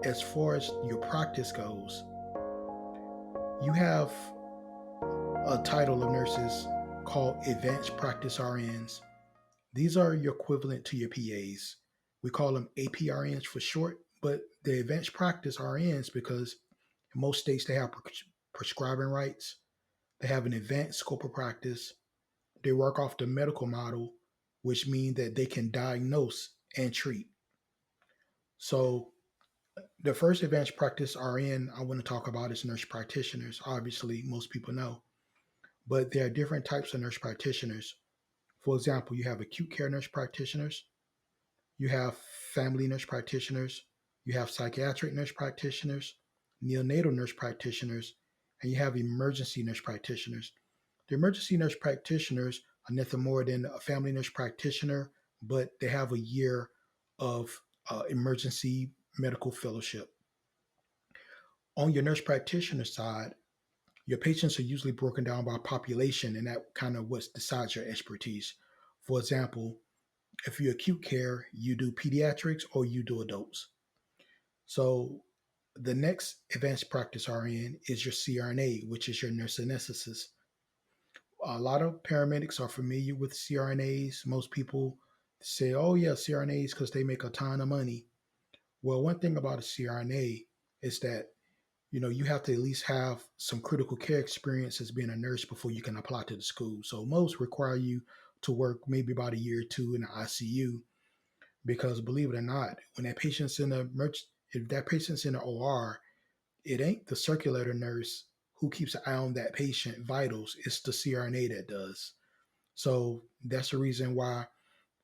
as far as your practice goes, you have a title of nurses called advanced practice RNs. These are your equivalent to your PAs. We call them APRNs for short, but the advanced practice RNs because in most states they have prescribing rights. They have an advanced scope of practice. They work off the medical model, which means that they can diagnose and treat. So the first advanced practice RN I want to talk about is nurse practitioners. Obviously, most people know, but there are different types of nurse practitioners. For example, you have acute care nurse practitioners, you have family nurse practitioners, you have psychiatric nurse practitioners, neonatal nurse practitioners, and you have emergency nurse practitioners. The emergency nurse practitioners are nothing more than a family nurse practitioner, but they have a year of emergency medical fellowship. On your nurse practitioner side, your patients are usually broken down by population, and that kind of what decides your expertise. For example, if you're acute care, you do pediatrics or you do adults. So the next advanced practice RN is your CRNA, which is your nurse anesthetist. A lot of paramedics are familiar with CRNAs. Most people say, oh, yeah, CRNAs because they make a ton of money. Well, one thing about a CRNA is that you have to at least have some critical care experience as being a nurse before you can apply to the school. So most require you to work maybe about a year or two in the ICU because believe it or not, when that patient's in a if that patient's in the OR, it ain't the circulator nurse who keeps an eye on that patient vitals. It's the CRNA that does. So that's the reason why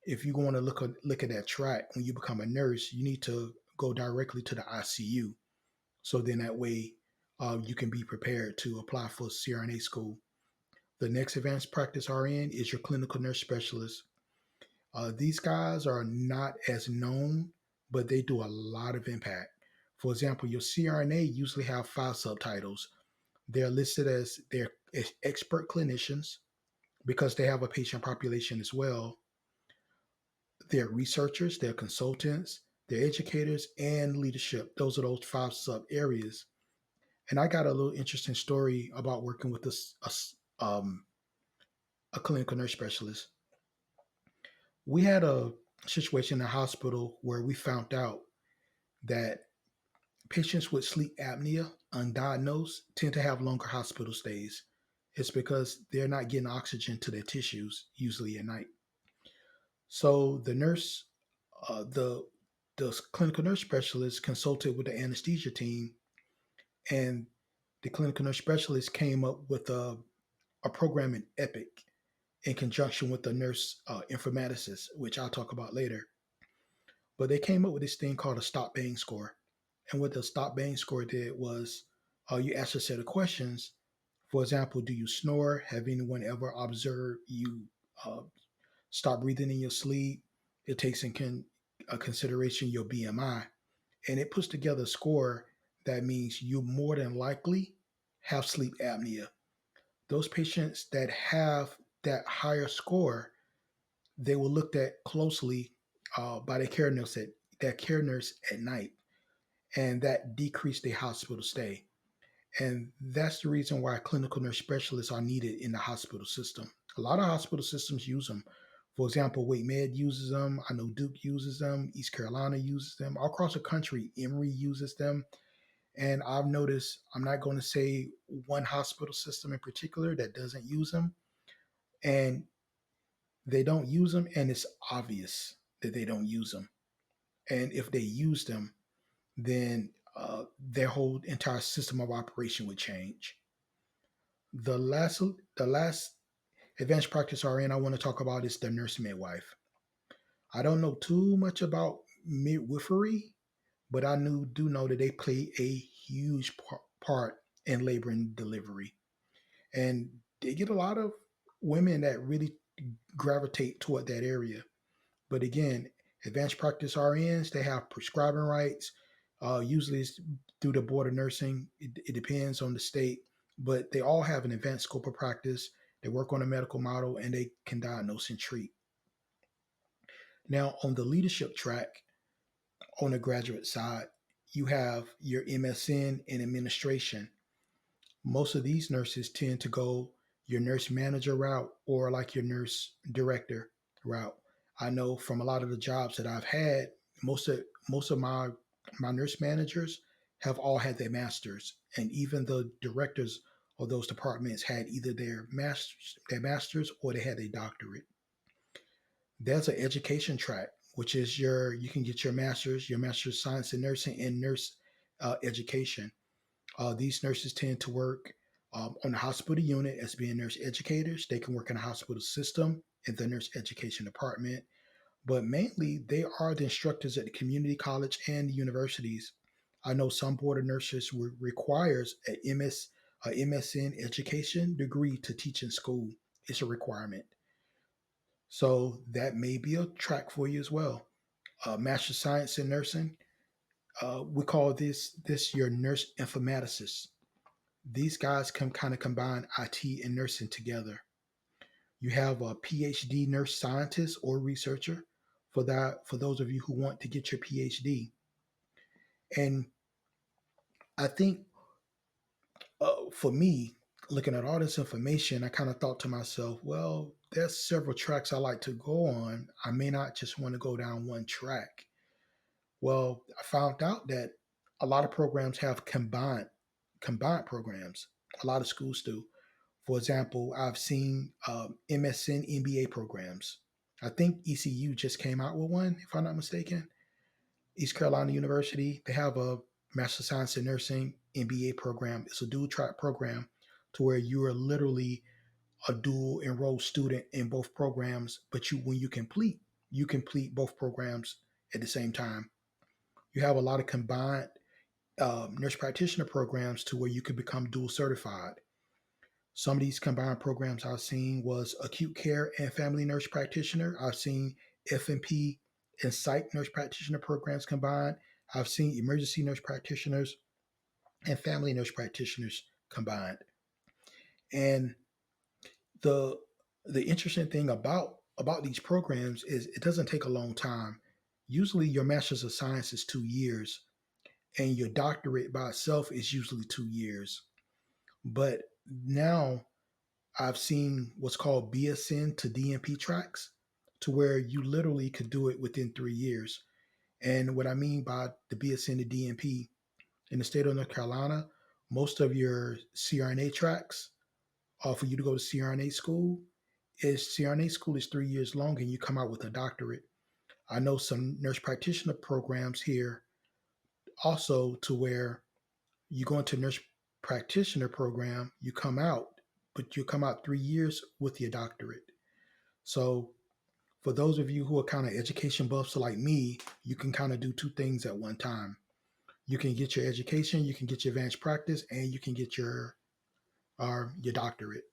if you want to look at that track when you become a nurse, you need to go directly to the ICU. So then that way you can be prepared to apply for CRNA school. The next advanced practice RN is your clinical nurse specialist. These guys are not as known, but they do a lot of impact. For example, your CRNA usually have 5 subtitles. They're listed as they're expert clinicians because they have a patient population as well. They're researchers, they're consultants, they're educators, and leadership. Those are those 5 sub areas. And I got a little interesting story about working with a clinical nurse specialist. We had a situation in the hospital where we found out that patients with sleep apnea, undiagnosed, tend to have longer hospital stays. It's because they're not getting oxygen to their tissues, usually at night. So the clinical nurse specialist consulted with the anesthesia team, and the clinical nurse specialist came up with a program in Epic in conjunction with the nurse informaticist, which I'll talk about later. But they came up with this thing called a stop bang score. And what the stop bang score did was you ask a set of questions. For example, do you snore? Have anyone ever observed you uh, stop breathing in your sleep? It takes in consideration your BMI. And it puts together a score that means you more than likely have sleep apnea. Those patients that have that higher score, they were looked at closely by their care nurse at night, and that decreased their hospital stay. And that's the reason why clinical nurse specialists are needed in the hospital system. A lot of hospital systems use them. For example, Wake Med uses them. I know Duke uses them. East Carolina uses them. All across the country, Emory uses them. And I've noticed, I'm not going to say one hospital system in particular that doesn't use them. And they don't use them, and it's obvious that they don't use them. And if they use them, then their whole entire system of operation would change. The last advanced practice RN I want to talk about is the nurse midwife. I don't know too much about midwifery, but do know that they play a huge part in labor and delivery, and they get a lot of women that really gravitate toward that area. But again, advanced practice RNs, they have prescribing rights. Usually it's through the board of nursing. It depends on the state, but they all have an advanced scope of practice. They work on a medical model and they can diagnose and treat. Now, on the leadership track, on the graduate side, you have your MSN in administration. Most of these nurses tend to go your nurse manager route or like your nurse director route. I know from a lot of the jobs that I've had, most of my nurse managers have all had their masters, and even the directors of those departments had either their masters or they had a doctorate. There's an education track, which is you can get your master's science in nursing and nurse education. These nurses tend to work on the hospital unit as being nurse educators. They can work in a hospital system in the nurse education department, but mainly they are the instructors at the community college and the universities. I know some board of nurses requires a MSN education degree to teach in school. It's a requirement. So that may be a track for you as well. Master Science in Nursing. We call this your nurse informaticist. These guys can kind of combine IT and nursing together. You have a PhD nurse scientist or researcher for those of you who want to get your PhD. And I think for me, looking at all this information, I kind of thought to myself, well, there's several tracks I like to go on. I may not just want to go down one track. Well, I found out that a lot of programs have combined programs. A lot of schools do. For example, I've seen MSN MBA programs. I think ECU just came out with one, if I'm not mistaken. East Carolina University, they have a Master of Science in Nursing MBA program. It's a dual track program to where you are literally a dual enrolled student in both programs, but when you complete both programs at the same time. You have a lot of combined nurse practitioner programs to where you could become dual certified. Some of these combined programs I've seen was acute care and family nurse practitioner. I've seen FNP and psych nurse practitioner programs combined. I've seen emergency nurse practitioners and family nurse practitioners combined. And the interesting thing about these programs is it doesn't take a long time. Usually your master's of science is 2 years, and your doctorate by itself is usually 2 years. But now I've seen what's called BSN to DNP tracks to where you literally could do it within 3 years. And what I mean by the BSN to DNP in the state of North Carolina, most of your CRNA tracks for you to go to CRNA school is 3 years long and you come out with a doctorate. I know some nurse practitioner programs here also to where you go into nurse practitioner program, but you come out 3 years with your doctorate. So for those of you who are kind of education buffs like me, you can kind of do two things at one time. You can get your education, you can get your advanced practice, and you can get your doctorate.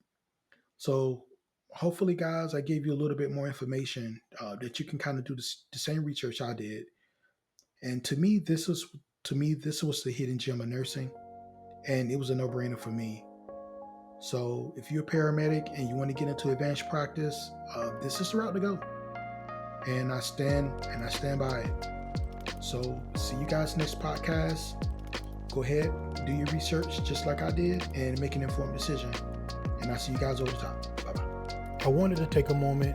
So hopefully, guys, I gave you a little bit more information that you can kind of do the same research I did. And to me, this was the hidden gem of nursing, and it was a no-brainer for me. So if you're a paramedic and you want to get into advanced practice, this is the route to go. And I stand by it. So see you guys next podcast. Go ahead, do your research just like I did and make an informed decision. And I'll see you guys over time. Bye-bye. I wanted to take a moment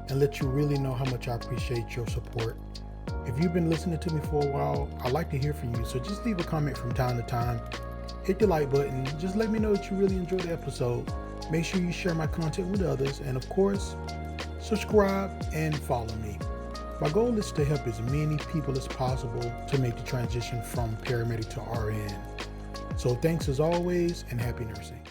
and let you really know how much I appreciate your support. If you've been listening to me for a while, I'd like to hear from you. So just leave a comment from time to time. Hit the like button. Just let me know that you really enjoyed the episode. Make sure you share my content with others. And of course, subscribe and follow me. My goal is to help as many people as possible to make the transition from paramedic to RN. So thanks as always, and happy nursing.